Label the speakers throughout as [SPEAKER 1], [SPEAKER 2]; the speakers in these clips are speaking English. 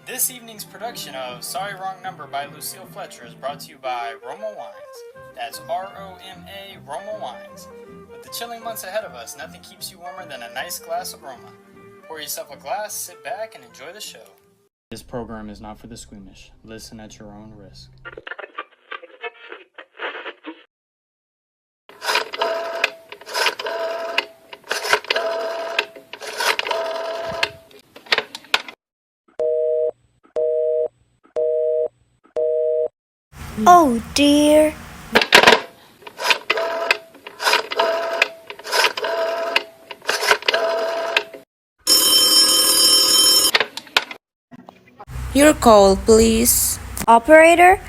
[SPEAKER 1] This evening's production of Sorry Wrong Number by Lucille Fletcher is brought to you by Roma Wines. That's R-O-M-A, Roma Wines. With the chilling months ahead of us, nothing keeps you warmer than a nice glass of Roma. Pour yourself a glass, sit back, and enjoy the show. This program is not for the squeamish. Listen at your own risk.
[SPEAKER 2] Oh dear.
[SPEAKER 3] Your call, please.
[SPEAKER 2] Operator,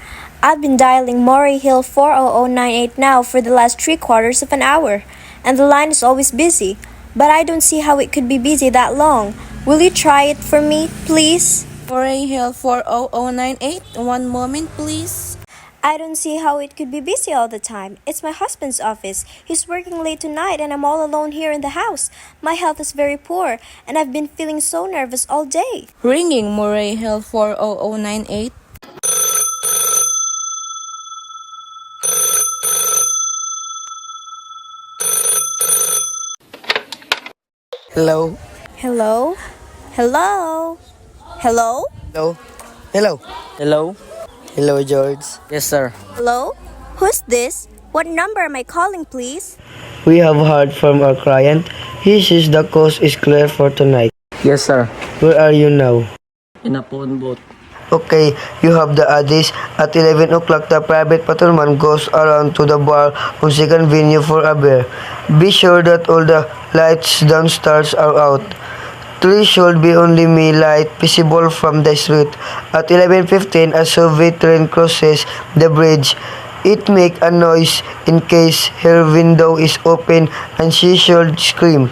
[SPEAKER 2] I've been dialing Maury Hill 40098 now for the last 3/4 of an hour, and the line is always busy. But I don't see how it could be busy that long. Will you try it for me, please?
[SPEAKER 3] Maury Hill 40098. One moment, please.
[SPEAKER 2] I don't see how it could be busy all the time. It's my husband's office. He's working late tonight and I'm all alone here in the house. My health is very poor and I've been feeling so nervous all day.
[SPEAKER 3] Ringing Maury Hill 40098.
[SPEAKER 4] Hello.
[SPEAKER 2] Hello? Hello? Hello?
[SPEAKER 4] Hello. Hello.
[SPEAKER 5] Hello?
[SPEAKER 4] Hello, George.
[SPEAKER 5] Yes, sir.
[SPEAKER 2] Hello? Who's this? What number am I calling, please?
[SPEAKER 4] We have heard from our client. He says the coast is clear for tonight.
[SPEAKER 5] Yes, sir.
[SPEAKER 4] Where are you now?
[SPEAKER 5] In a phone booth.
[SPEAKER 4] Okay, you have the address. At 11 o'clock, the private patrolman goes around to the bar on Second Venue for a beer. Be sure that all the lights downstairs are out. There should be only me light visible from the street. At 11:15, a Soviet train crosses the bridge. It make a noise in case her window is open and she should scream.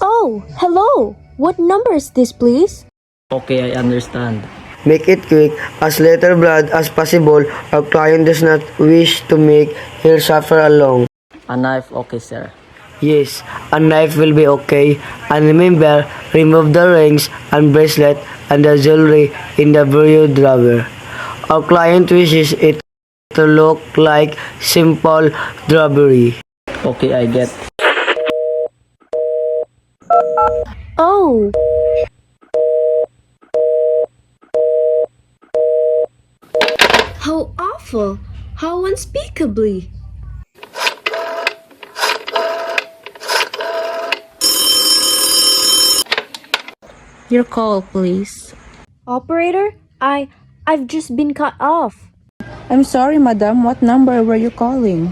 [SPEAKER 2] Oh, hello. What number is this, please?
[SPEAKER 5] Okay, I understand.
[SPEAKER 4] Make it quick, as little blood as possible. Our client does not wish to make her suffer along.
[SPEAKER 5] A knife, okay, sir.
[SPEAKER 4] Yes, a knife will be okay. And remember, remove the rings and bracelet and the jewelry in the bureau drawer. Our client wishes it to look like simple jewelry.
[SPEAKER 5] Okay, I get.
[SPEAKER 2] Oh. How awful. How unspeakably.
[SPEAKER 3] Your call, please.
[SPEAKER 2] Operator, I've just been cut off.
[SPEAKER 3] I'm sorry, madam. What number were you calling?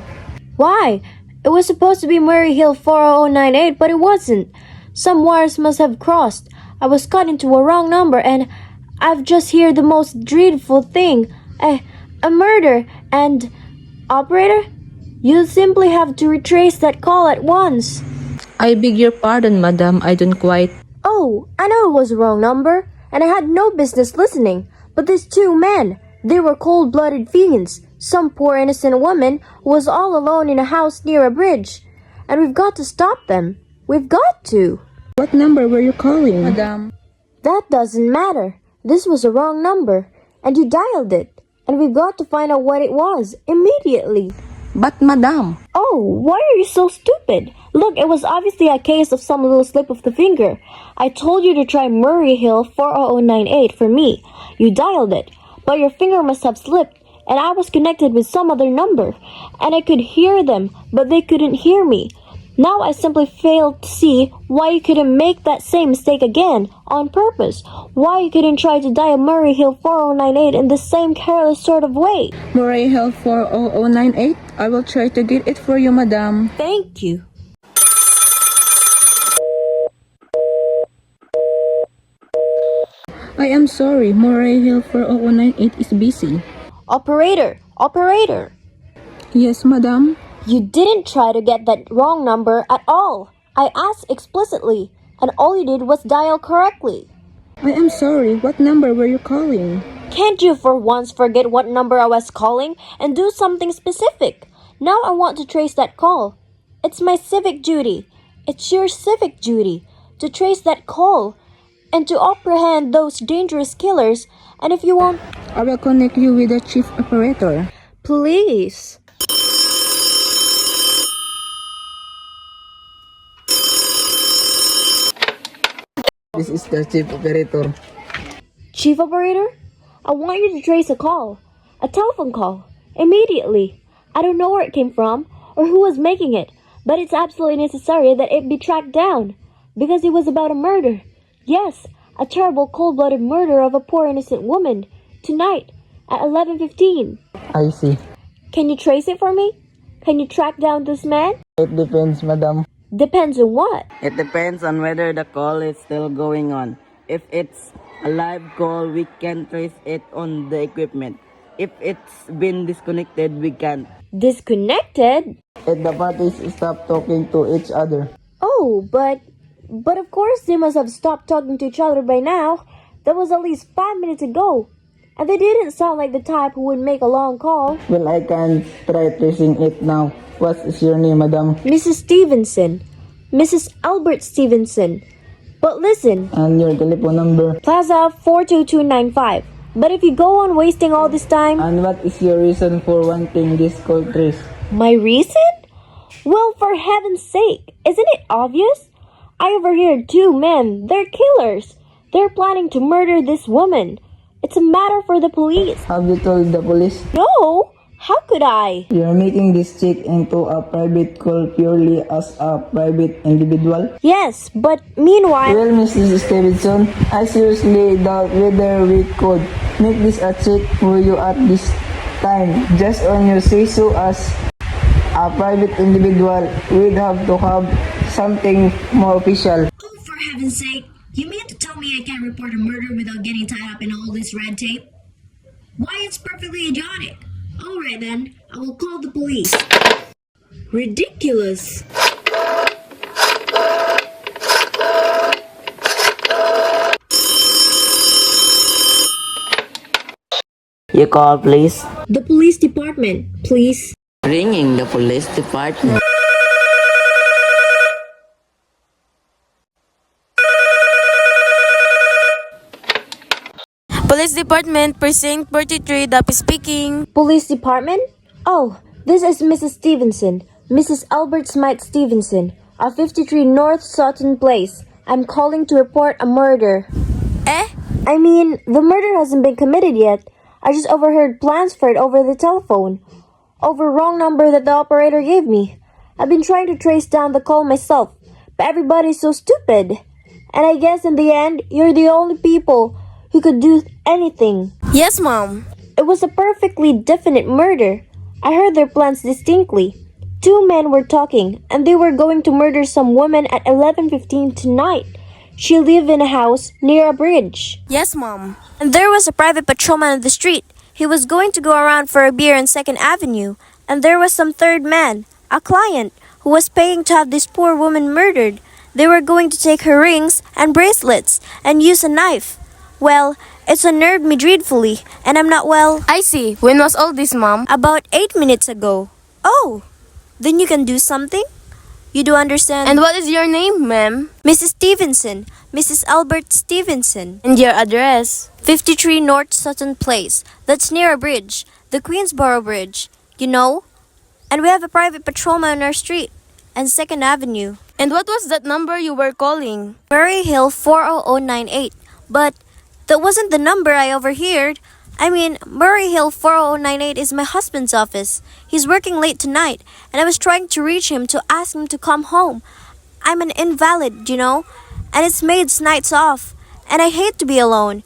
[SPEAKER 2] Why? It was supposed to be Murray Hill 40098, but it wasn't. Some wires must have crossed. I was cut into a wrong number and I've just heard the most dreadful thing. A murder and... Operator, you simply have to retrace that call at once.
[SPEAKER 3] I beg your pardon, madam. I don't quite...
[SPEAKER 2] Oh, I know it was a wrong number, and I had no business listening. But these two men, they were cold-blooded fiends. Some poor innocent woman who was all alone in a house near a bridge. And we've got to stop them. We've got to.
[SPEAKER 3] What number were you calling, madam?
[SPEAKER 2] That doesn't matter. This was a wrong number, and you dialed it. And we've got to find out what it was immediately.
[SPEAKER 3] But, madam...
[SPEAKER 2] Oh, why are you so stupid? Look, it was obviously a case of some little slip of the finger. I told you to try Murray Hill 40098 for me. You dialed it, but your finger must have slipped, and I was connected with some other number, and I could hear them, but they couldn't hear me. Now I simply fail to see why you couldn't make that same mistake again, on purpose. Why you couldn't try to dial Murray Hill 40098 in the same careless sort of way.
[SPEAKER 3] Maury Hill 40098. I will try to get it for you, madam.
[SPEAKER 2] Thank you.
[SPEAKER 3] I am sorry. Maury Hill 40098 is busy.
[SPEAKER 2] Operator.
[SPEAKER 3] Yes, madam.
[SPEAKER 2] You didn't try to get that wrong number at all. I asked explicitly, and all you did was dial correctly.
[SPEAKER 3] I am sorry. What number were you calling?
[SPEAKER 2] Can't you for once forget what number I was calling and do something specific? Now I want to trace that call. It's my civic duty. It's your civic duty to trace that call and to apprehend those dangerous killers. And if you won't,
[SPEAKER 3] I will connect you with the chief operator.
[SPEAKER 2] please.
[SPEAKER 3] This is the chief operator.
[SPEAKER 2] Chief operator, I want you to trace a call, a telephone call, immediately. I don't know where it came from or who was making it, but it's absolutely necessary that it be tracked down because it was about a murder. Yes, a terrible cold-blooded murder of a poor innocent woman tonight at 11:15.
[SPEAKER 3] I see.
[SPEAKER 2] Can you trace it for me? Can you track down this man?
[SPEAKER 3] It depends, madam.
[SPEAKER 2] Depends on what?
[SPEAKER 5] It depends on whether the call is still going on. If it's a live call, we can trace it on the equipment. If it's been disconnected, we can't.
[SPEAKER 2] Disconnected?
[SPEAKER 3] If the parties stop talking to each other.
[SPEAKER 2] Oh, but of course they must have stopped talking to each other by now. That was at least 5 minutes ago. And they didn't sound like the type who would make a long call.
[SPEAKER 3] Well, I can try tracing it now. What is your name, madam?
[SPEAKER 2] Mrs. Stevenson. Mrs. Albert Stevenson. But listen,
[SPEAKER 3] And your telephone number?
[SPEAKER 2] Plaza 42295. But if you go on wasting all this time,
[SPEAKER 3] And what is your reason for wanting this call trace?
[SPEAKER 2] my reason? Well, for heaven's sake, isn't it obvious? I overheard two men. They're killers. They're planning to murder this woman. It's a matter for the police.
[SPEAKER 3] Have you told the police?
[SPEAKER 2] No, how could I?
[SPEAKER 3] You're making this check into a private call purely as a private individual?
[SPEAKER 2] Yes, but meanwhile,
[SPEAKER 3] Well, Mrs. Stevenson, I seriously doubt whether we could make this a check for you at this time. Just on your say-so as a private individual, we'd have to have something more official.
[SPEAKER 2] oh, for heaven's sake, you mean to tell me I can't report a murder without getting tied up in all this red tape? Why, it's perfectly idiotic. All right then, I will call the police. Ridiculous.
[SPEAKER 5] You call, please.
[SPEAKER 2] The police department, please.
[SPEAKER 5] Ringing the police department.
[SPEAKER 6] Police Department, Precinct 43, Dapi speaking.
[SPEAKER 2] Police department? Oh, this is Mrs. Stevenson, Mrs. Albert Smite Stevenson, of 53 North Sutton Place. I'm calling to report a murder.
[SPEAKER 6] Eh?
[SPEAKER 2] I mean, the murder hasn't been committed yet. I just overheard plans for it over the telephone. Over wrong number that the operator gave me. I've been trying to trace down the call myself, but everybody's so stupid. And I guess in the end, you're the only people who could do anything.
[SPEAKER 6] Yes, Mom.
[SPEAKER 2] It was a perfectly definite murder. I heard their plans distinctly. Two men were talking, and they were going to murder some woman at 11:15 tonight. She lived in a house near a bridge.
[SPEAKER 6] Yes, Mom.
[SPEAKER 2] And there was a private patrolman on the street. He was going to go around for a beer on 2nd Avenue. And there was some third man, a client, who was paying to have this poor woman murdered. They were going to take her rings and bracelets and use a knife. Well, it's unnerved me dreadfully, and I'm not well.
[SPEAKER 6] I see. When was all this, Mom?
[SPEAKER 2] About 8 minutes ago. Oh, then you can do something? You do understand?
[SPEAKER 6] And what is your name, ma'am?
[SPEAKER 2] Mrs. Stevenson, Mrs. Albert Stevenson.
[SPEAKER 6] And your address?
[SPEAKER 2] 53 North Sutton Place. That's near a bridge, the Queensboro Bridge. You know? And we have a private patrolman on our street, and 2nd Avenue.
[SPEAKER 6] And what was that number you were calling?
[SPEAKER 2] Murray Hill 40098. But that wasn't the number I overheard. I mean, Murray Hill 40098 is my husband's office. He's working late tonight, and I was trying to reach him to ask him to come home. I'm an invalid, you know, and it's maid's nights off, and I hate to be alone,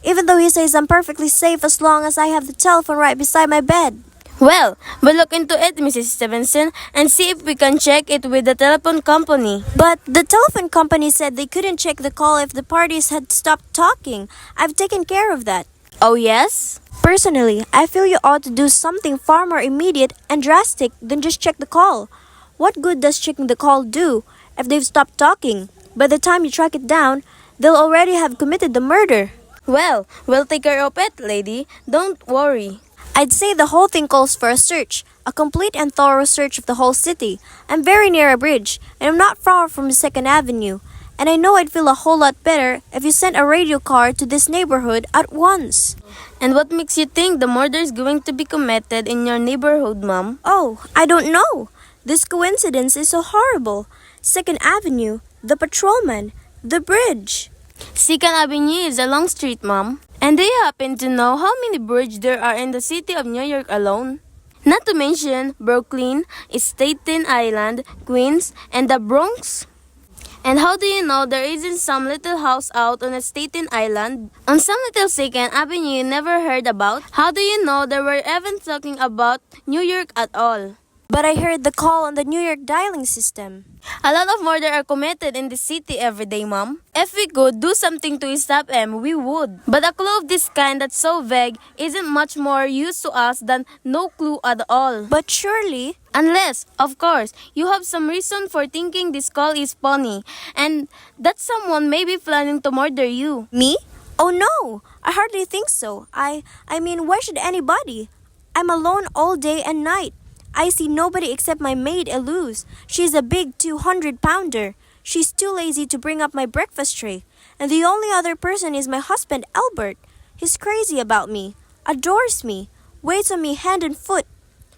[SPEAKER 2] even though he says I'm perfectly safe as long as I have the telephone right beside my bed.
[SPEAKER 6] Well, we'll look into it, Mrs. Stevenson, and see if we can check it with the telephone company.
[SPEAKER 2] But the telephone company said they couldn't check the call if the parties had stopped talking. I've taken care of that.
[SPEAKER 6] Oh, yes?
[SPEAKER 2] Personally, I feel you ought to do something far more immediate and drastic than just check the call. What good does checking the call do if they've stopped talking? By the time you track it down, they'll already have committed the murder.
[SPEAKER 6] Well, we'll take care of it, lady. Don't worry.
[SPEAKER 2] I'd say the whole thing calls for a search, a complete and thorough search of the whole city. I'm very near a bridge, and I'm not far from 2nd Avenue. And I know I'd feel a whole lot better if you sent a radio car to this neighborhood at once.
[SPEAKER 6] And what makes you think the murder is going to be committed in your neighborhood, Mom?
[SPEAKER 2] Oh, I don't know. This coincidence is so horrible. 2nd Avenue, the patrolman, the bridge.
[SPEAKER 6] Second Avenue is a long street, Mom. And do you happen to know how many bridges there are in the city of New York alone? Not to mention Brooklyn, Staten Island, Queens, and the Bronx. And how do you know there isn't some little house out on a Staten Island? On some little 2nd Avenue you never heard about? How do you know they were even talking about New York at all?
[SPEAKER 2] But I heard the call on the New York dialing system.
[SPEAKER 6] A lot of murder are committed in the city every day, Mom. If we could do something to stop them, we would. But a clue of this kind that's so vague isn't much more use to us than no clue at all.
[SPEAKER 2] But surely,
[SPEAKER 6] Unless, of course, you have some reason for thinking this call is funny and that someone may be planning to murder you.
[SPEAKER 2] me? Oh no, I hardly think so. I mean, why should anybody? I'm alone all day and night. I see nobody except my maid Eluse. She's a big 200-pounder. She's too lazy to bring up my breakfast tray. And the only other person is my husband Albert. He's crazy about me, adores me, waits on me hand and foot.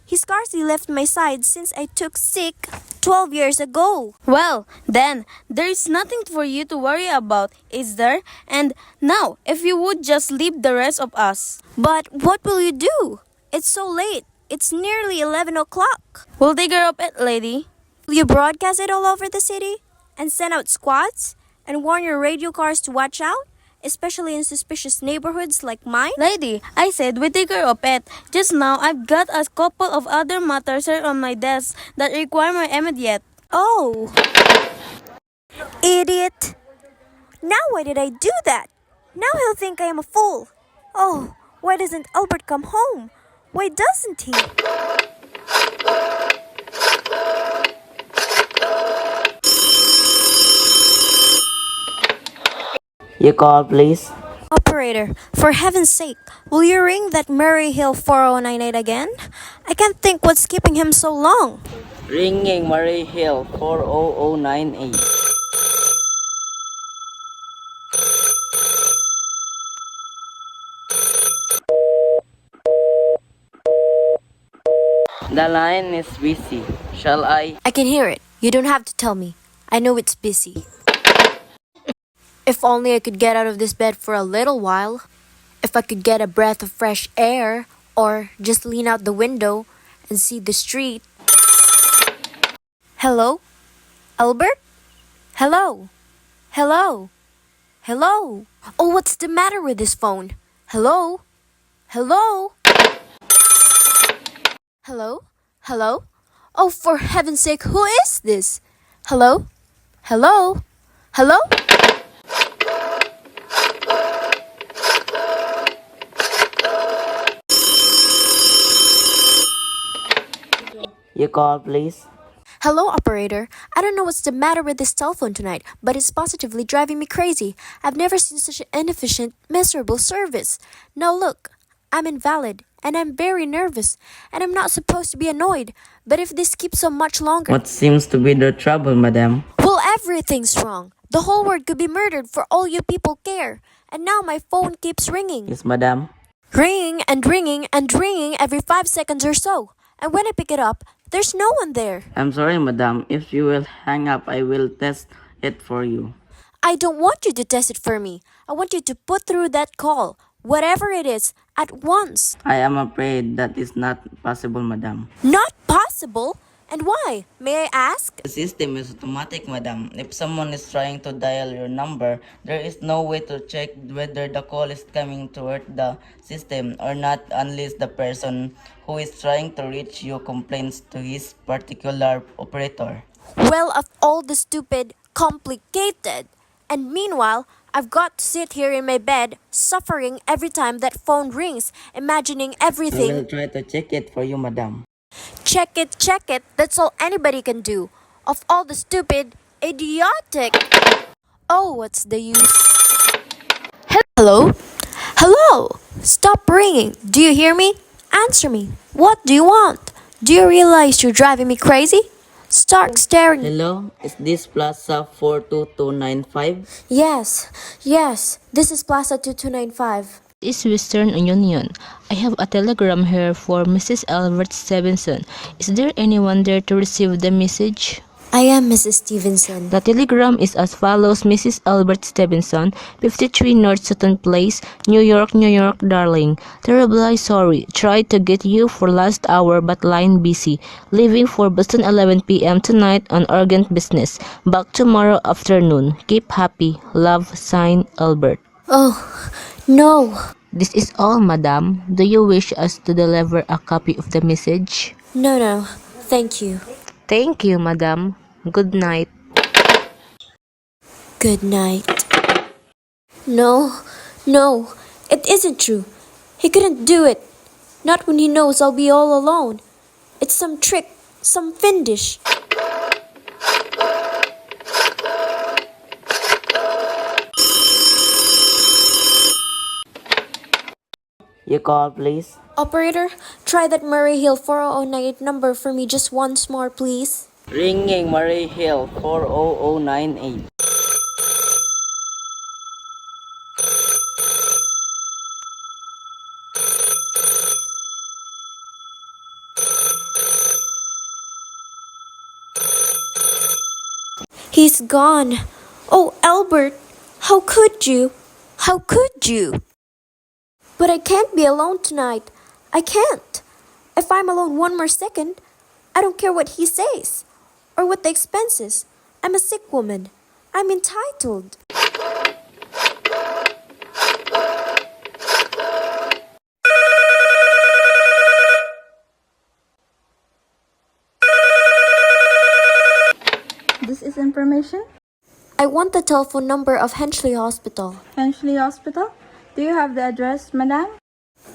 [SPEAKER 2] He scarcely left my side since I took sick 12 years ago.
[SPEAKER 6] Well, then, there's nothing for you to worry about, is there? And now, if you would just leave the rest of us.
[SPEAKER 2] But what will you do? It's so late. It's nearly 11 o'clock.
[SPEAKER 6] We'll take her up it, lady.
[SPEAKER 2] Will you broadcast it all over the city? And send out squads? And warn your radio cars to watch out? Especially in suspicious neighborhoods like mine?
[SPEAKER 6] Lady, I said we take her up it. Just now, I've got a couple of other matters here on my desk that require my immediate.
[SPEAKER 2] Oh, idiot. Now why did I do that? Now he'll think I am a fool. Oh, why doesn't Albert come home? Why doesn't he?
[SPEAKER 5] You call, please.
[SPEAKER 2] Operator, for heaven's sake, will you ring that Murray Hill 4098 again? I can't think what's keeping him so long.
[SPEAKER 5] Ringing Murray Hill 40098. The line is busy. Shall I?
[SPEAKER 2] I can hear it. You don't have to tell me. I know it's busy. If only I could get out of this bed for a little while. If I could get a breath of fresh air, or just lean out the window and see the street. Hello? Albert? Hello? Hello? Hello? Oh, what's the matter with this phone? Hello? Hello? Hello? Hello? Oh, for heaven's sake, who is this? Hello? Hello? Hello?
[SPEAKER 5] You call, please.
[SPEAKER 2] Hello, operator. I don't know what's the matter with this telephone tonight, but it's positively driving me crazy. I've never seen such an inefficient, miserable service. Now look, I'm invalid, and I'm very nervous, and I'm not supposed to be annoyed. But if this keeps so much longer...
[SPEAKER 5] What seems to be the trouble, madam?
[SPEAKER 2] Well, everything's wrong. The whole world could be murdered for all you people care. And now my phone keeps ringing.
[SPEAKER 5] Yes, madam.
[SPEAKER 2] Ringing and ringing and ringing every 5 seconds or so. And when I pick it up, there's no one there.
[SPEAKER 5] I'm sorry, madam. If you will hang up, I will test it for you.
[SPEAKER 2] I don't want you to test it for me. I want you to put through that call, whatever it is, at once.
[SPEAKER 5] I am afraid that is not possible, madam.
[SPEAKER 2] Not possible? And why? May I ask?
[SPEAKER 5] The system is automatic, madam. If someone is trying to dial your number, there is no way to check whether the call is coming toward the system or not unless the person who is trying to reach you complains to his particular operator.
[SPEAKER 2] Well, of all the stupid, complicated. And meanwhile, I've got to sit here in my bed, suffering every time that phone rings, imagining
[SPEAKER 5] I
[SPEAKER 2] everything.
[SPEAKER 5] will try to check it for you, madam.
[SPEAKER 2] Check it, that's all anybody can do. Of all the stupid, idiotic. Oh, what's the use? Hello? Hello? Stop ringing. Do you hear me? Answer me. What do you want? Do you realize you're driving me crazy? Stark staring.
[SPEAKER 5] Hello, is this Plaza 42295?
[SPEAKER 2] Yes, this is Plaza 2295.
[SPEAKER 7] Is Western Union. I have a telegram here for Mrs. Albert Stevenson. Is there anyone there to receive the message?
[SPEAKER 2] I am Mrs. Stevenson.
[SPEAKER 7] The telegram is as follows: Mrs. Albert Stevenson, 53 North Sutton Place, New York, darling. Terribly sorry. Tried to get you for last hour but line busy. Leaving for Boston 11 p.m. tonight on urgent business. Back tomorrow afternoon. Keep happy. Love, signed, Albert.
[SPEAKER 2] Oh, no.
[SPEAKER 7] This is all, madam. Do you wish us to deliver a copy of the message?
[SPEAKER 2] No. Thank you.
[SPEAKER 7] Thank you, madam. Good night.
[SPEAKER 2] Good night. No, it isn't true. He couldn't do it. Not when he knows I'll be all alone. It's some trick, some fiendish.
[SPEAKER 5] You call, please.
[SPEAKER 2] Operator, try that Murray Hill 40098 number for me just once more, please.
[SPEAKER 5] Ringing Murray Hill 40098.
[SPEAKER 2] He's gone. Oh, Albert, how could you? How could you? But I can't be alone tonight. I can't. If I'm alone one more second, I don't care what he says or what the expense is. I'm a sick woman. I'm entitled.
[SPEAKER 8] This is information.
[SPEAKER 2] I want the telephone number of Henchley Hospital.
[SPEAKER 8] Henchley Hospital. Do you have the address, madam?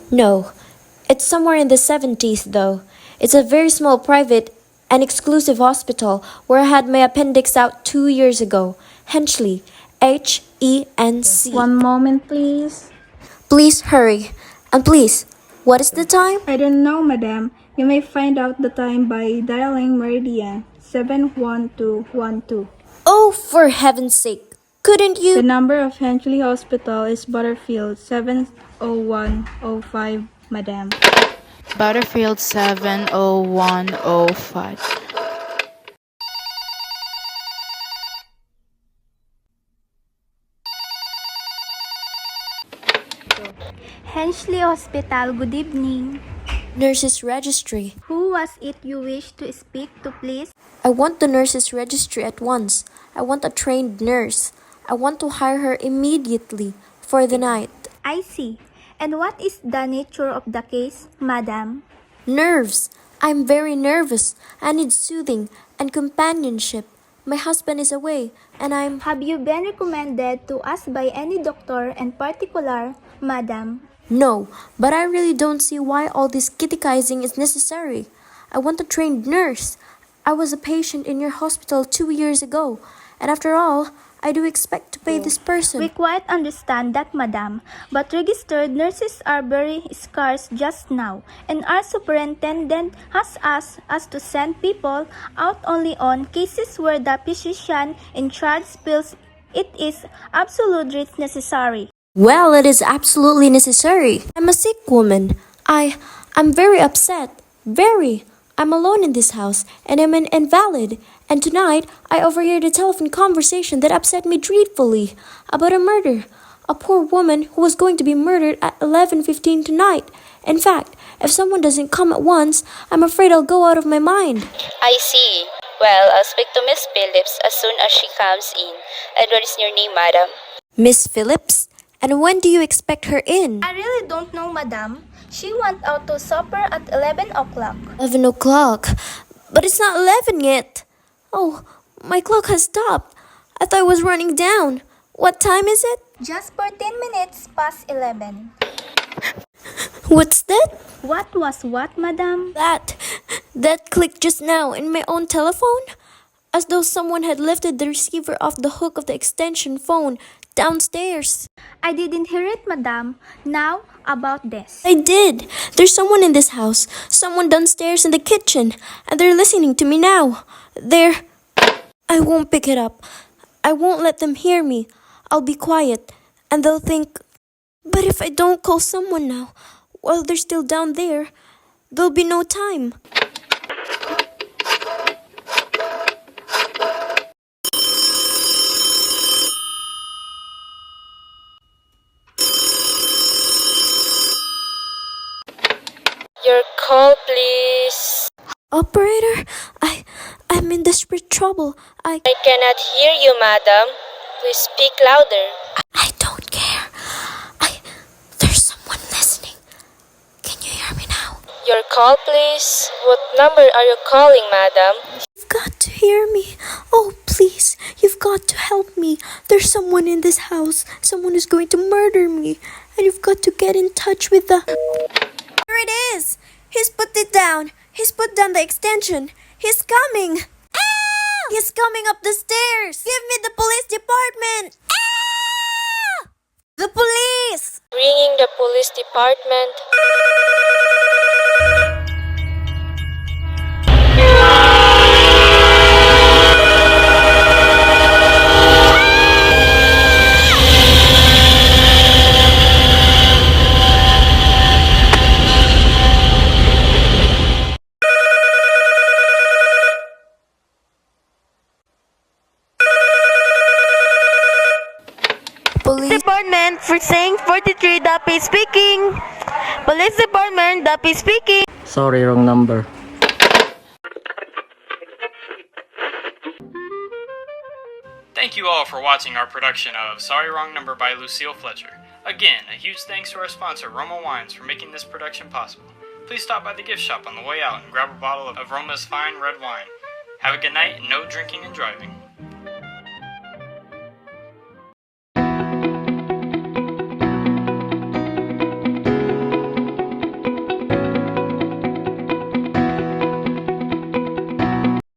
[SPEAKER 2] No, it's somewhere in the 70s though. It's a very small private and exclusive hospital where I had my appendix out 2 years ago. Henchley, Henc.
[SPEAKER 8] One moment, please.
[SPEAKER 2] Please hurry. And please, what is the time?
[SPEAKER 8] I don't know, madam. You may find out the time by dialing Marian 71212.
[SPEAKER 2] Oh, for heaven's sake. Couldn't
[SPEAKER 8] The
[SPEAKER 2] you?
[SPEAKER 8] number of Henchley Hospital is Butterfield 70105, madam.
[SPEAKER 9] Butterfield 70105.
[SPEAKER 10] Henchley Hospital, good evening.
[SPEAKER 2] Nurses Registry.
[SPEAKER 10] Who was it you wish to speak to, please?
[SPEAKER 2] I want the nurses registry at once. I want a trained nurse. I want to hire her immediately for the night.
[SPEAKER 10] I see. And what is the nature of the case, madam?
[SPEAKER 2] Nerves. I'm very nervous. I need soothing and companionship. My husband is away and I'm...
[SPEAKER 10] Have you been recommended to us by any doctor in particular, madam?
[SPEAKER 2] No, but I really don't see why all this catechizing is necessary. I want a trained nurse. I was a patient in your hospital 2 years ago. And after all, I do expect to pay this
[SPEAKER 10] We
[SPEAKER 2] person.
[SPEAKER 10] quite understand that, madam, but registered nurses are very scarce just now, and our superintendent has asked us to send people out only on cases where the physician in charge feels it is absolutely necessary.
[SPEAKER 2] Well, it is absolutely necessary. I'm a sick woman. I'm very upset. Very. I'm alone in this house, and I'm an invalid. And tonight, I overheard a telephone conversation that upset me dreadfully about a murder. A poor woman who was going to be murdered at 11:15 tonight. In fact, if someone doesn't come at once, I'm afraid I'll go out of my mind.
[SPEAKER 11] I see. Well, I'll speak to Miss Phillips as soon as she comes in. And what is your name, madam?
[SPEAKER 2] Miss Phillips? And when do you expect her in?
[SPEAKER 10] I really don't know, madam. She went out to supper at 11 o'clock.
[SPEAKER 2] 11 o'clock. But it's not 11 yet. Oh, my clock has stopped. I thought it was running down. What time is it?
[SPEAKER 10] Just 14 minutes past 11.
[SPEAKER 2] What's that?
[SPEAKER 10] What was what, madam?
[SPEAKER 2] That clicked just now in my own telephone? As though someone had lifted the receiver off the hook of the extension phone
[SPEAKER 6] downstairs.
[SPEAKER 10] I didn't hear it, madam. Now, about this.
[SPEAKER 6] I did. There's someone in this house. Someone downstairs in the kitchen. And they're listening to me now. I won't pick it up. I won't let them hear me. I'll be quiet. And they'll think, but if I don't call someone now, while they're still down there, there'll be no time.
[SPEAKER 11] Your call, please.
[SPEAKER 6] Operator, I'm in desperate trouble.
[SPEAKER 11] I cannot hear you, madam. Please speak louder.
[SPEAKER 6] I don't care. There's someone listening. Can you hear me now?
[SPEAKER 11] Your call, please. What number are you calling, madam?
[SPEAKER 6] You've got to hear me. Oh, please, you've got to help me. There's someone in this house. Someone is going to murder me. And you've got to get in touch with the... There it is. He's put it down. He's put down the extension. He's coming. Ah! He's coming up the stairs. Give me the police department. Ah! The police.
[SPEAKER 11] Ringing the police department.
[SPEAKER 6] Police
[SPEAKER 7] Department, Precinct 43, Dapi speaking. Police Department, Dapi speaking.
[SPEAKER 5] Sorry, wrong number.
[SPEAKER 1] Thank you all for watching our production of Sorry Wrong Number by Lucille Fletcher. Again, a huge thanks to our sponsor, Roma Wines, for making this production possible. Please stop by the gift shop on the way out and grab a bottle of Roma's fine red wine. Have a good night and no drinking and driving.